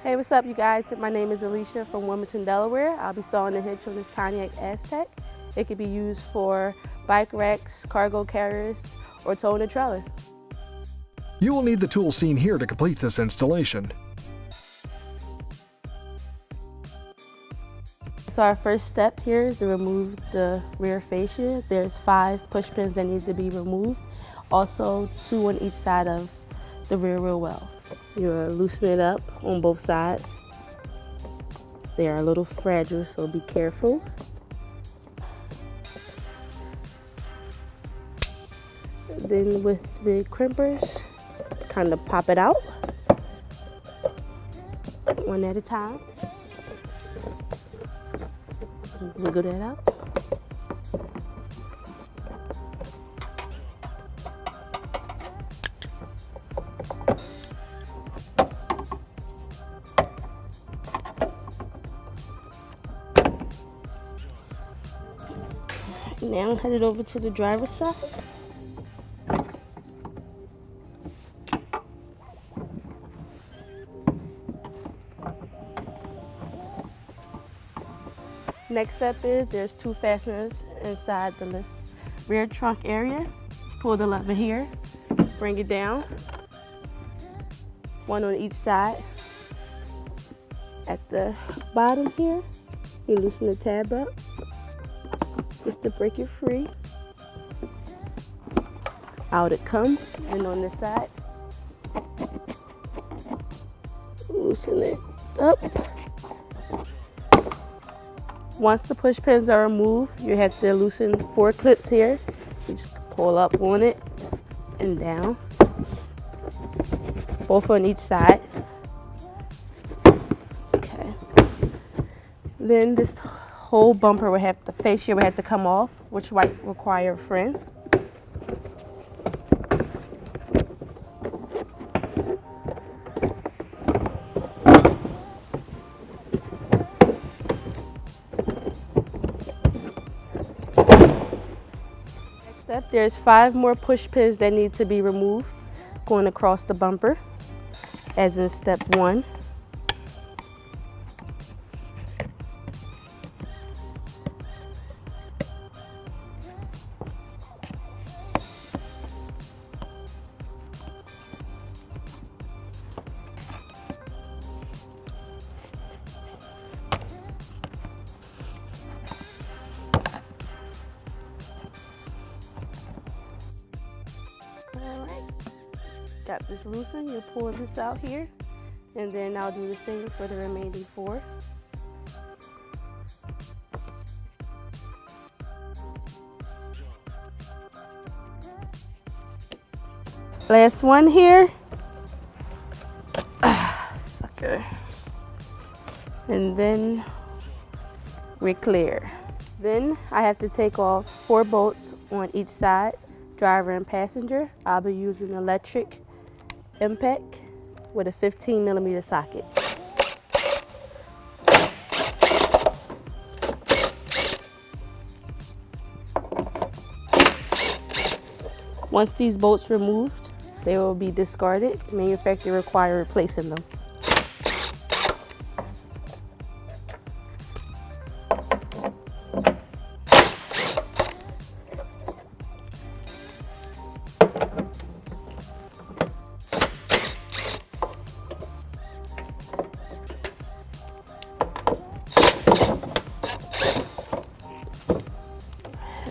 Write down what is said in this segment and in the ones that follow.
Hey, what's up, you guys? My name is Alicia from Wilmington, Delaware. I'll be installing the hitch on this Pontiac Aztek. It could be used for bike racks, cargo carriers, or towing a trailer. You will need the tools seen here to complete this installation. So our first step here is to remove the rear fascia. There's 5 push pins that need to be removed. Also 2 on each side of the rear wheel wells. You'll loosen it up on both sides. They are a little fragile, so be careful. Then with the crimpers, kind of pop it out, one at a time. Wiggle that out. Now headed over to the driver's side. Next step is there's 2 fasteners inside the rear trunk area. Pull the lever here, bring it down, 1 on each side. At the bottom here, you loosen the tab up just to break it free. Out it comes, and on this side, loosen it up. Once the push pins are removed, you have to loosen 4 clips here. You just pull up on it and down, both on each side. Okay. Then this whole bumper will have, the fascia will have to come off, which might require a friend. There's 5 more push pins that need to be removed going across the bumper, as in step 1. Got this loosened, you pull this out here, and then I'll do the same for the remaining 4. Last one here. Sucker. And then we're clear. Then I have to take off 4 bolts on each side, driver and passenger. I'll be using electric impact with a 15mm socket. Once these bolts removed, they will be discarded. Manufacturer require replacing them.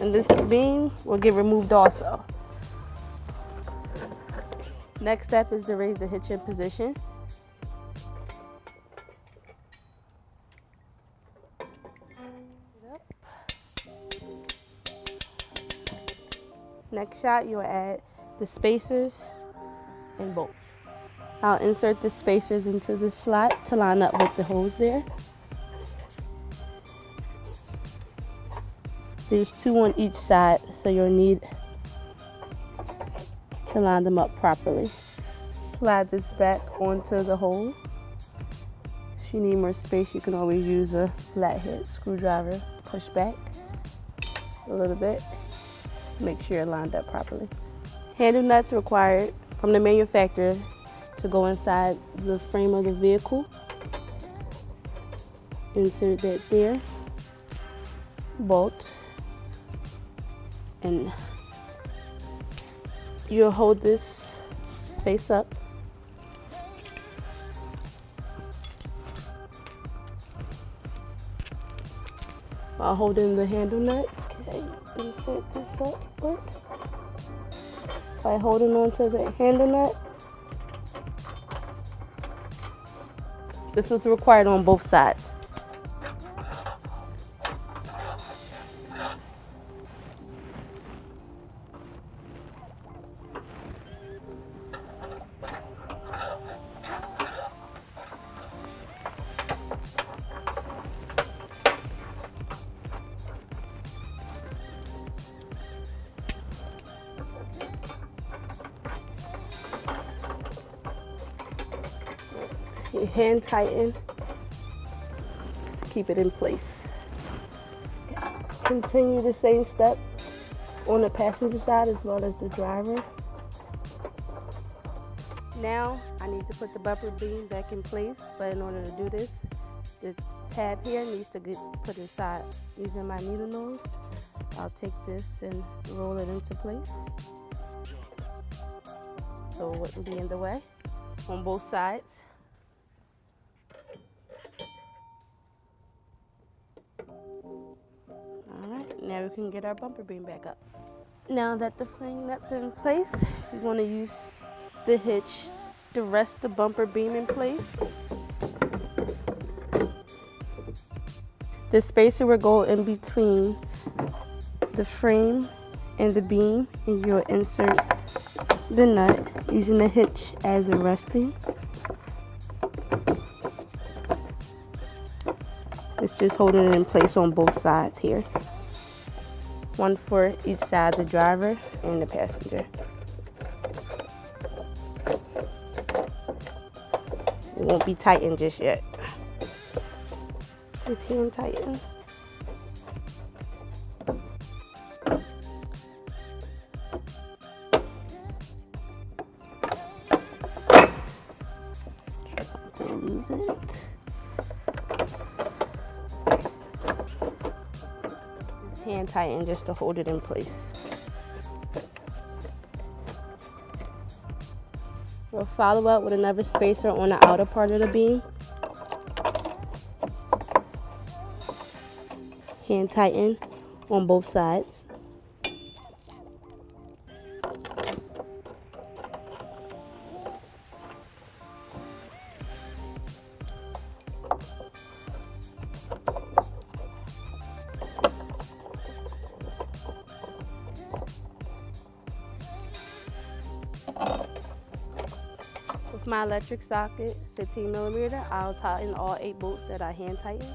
And this beam will get removed also. Next step is to raise the hitch in position. Next shot, you'll add the spacers and bolts. I'll insert the spacers into the slot to line up with the holes there. There's 2 on each side, so you'll need to line them up properly. Slide this back onto the hole. If you need more space, you can always use a flathead screwdriver. Push back a little bit. Make sure you're lined up properly. Handle nuts required from the manufacturer to go inside the frame of the vehicle. Insert that there, bolt, and you'll hold this face up. While holding the handle nut. Okay, insert this upward by holding onto the handle nut. This was required on both sides. You hand tighten just to keep it in place. Continue the same step on the passenger side as well as the driver. Now I need to put the bumper beam back in place, but in order to do this, the tab here needs to get put inside. Using my needle nose, I'll take this and roll it into place so it wouldn't be in the way on both sides. Alright, now we can get our bumper beam back up. Now that the flange nuts are in place, you're going to use the hitch to rest the bumper beam in place. The spacer will go in between the frame and the beam, and you'll insert the nut using the hitch as a resting. It's just holding it in place on both sides here. One for each side, the driver and the passenger. It won't be tightened just yet. Just hand tighten. Lose it. Hand tighten just to hold it in place. We'll follow up with another spacer on the outer part of the beam. Hand tighten on both sides. With my electric socket, 15mm, I'll tighten all 8 bolts that I hand tighten.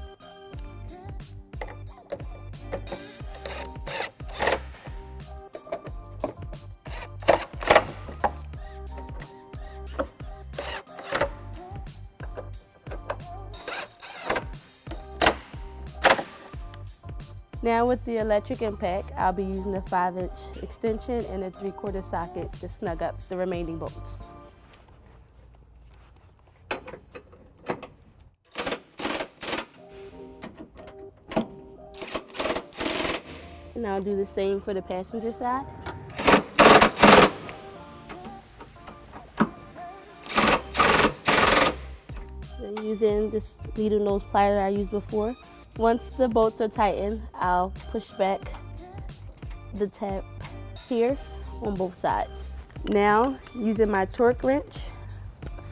Now with the electric impact, I'll be using a 5-inch extension and a 3/4 socket to snug up the remaining bolts. And I'll do the same for the passenger side. Then using this needle nose plier that I used before. Once the bolts are tightened, I'll push back the tab here on both sides. Now, using my torque wrench,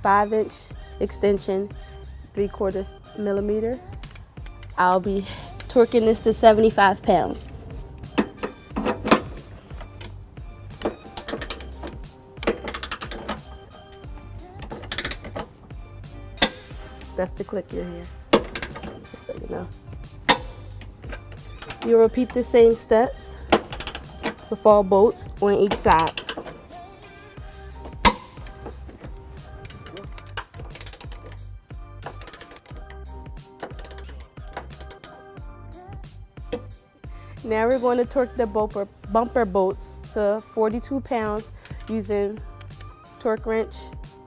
5-inch extension, 3/4mm, I'll be torquing this to 75 pounds. That's the clicker here, just so you know. You'll repeat the same steps with all bolts on each side. Now we're going to torque the bumper bolts to 42 pounds using torque wrench,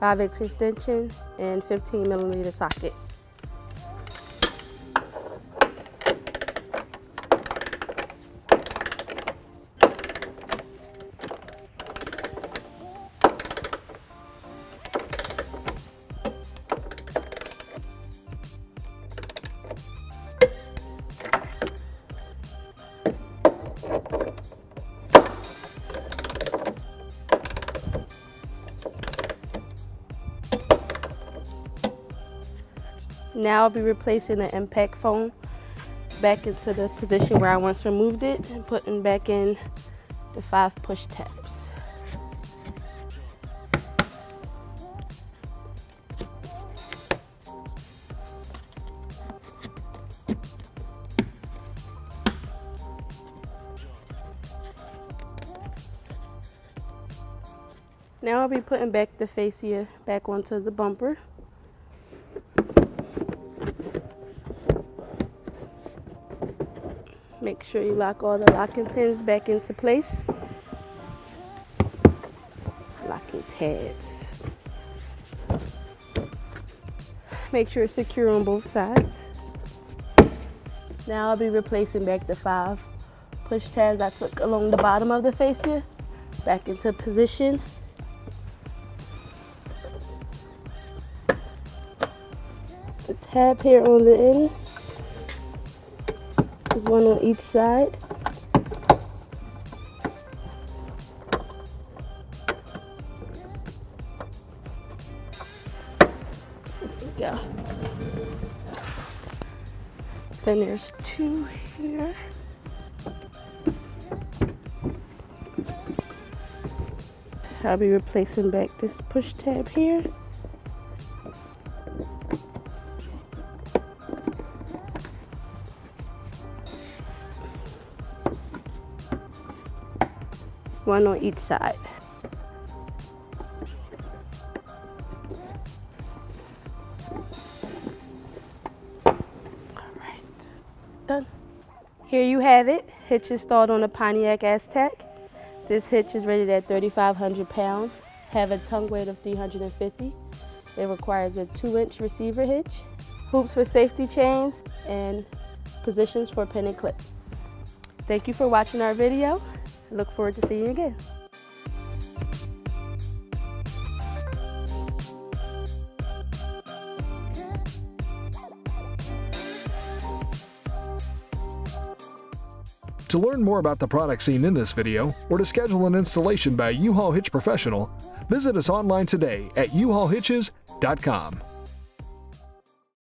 5-inch extension, and 15mm socket. Now I'll be replacing the impact foam back into the position where I once removed it and putting back in the 5 push tabs. Now I'll be putting back the fascia back onto the bumper. Make sure you lock all the locking pins back into place. Locking tabs. Make sure it's secure on both sides. Now I'll be replacing back the 5 push tabs I took along the bottom of the fascia back into position. The tab here on the end. There's one on each side. There we go. Then there's 2 here. I'll be replacing back this push tab here. One on each side. All right, done. Here you have it. Hitch installed on a Pontiac Aztek. This hitch is rated at 3,500 pounds, have a tongue weight of 350. It requires a 2-inch receiver hitch, hoops for safety chains, and positions for pin and clip. Thank you for watching our video. I look forward to seeing you again. To learn more about the products seen in this video, or to schedule an installation by U-Haul Hitch Professional, visit us online today at uhaulhitches.com.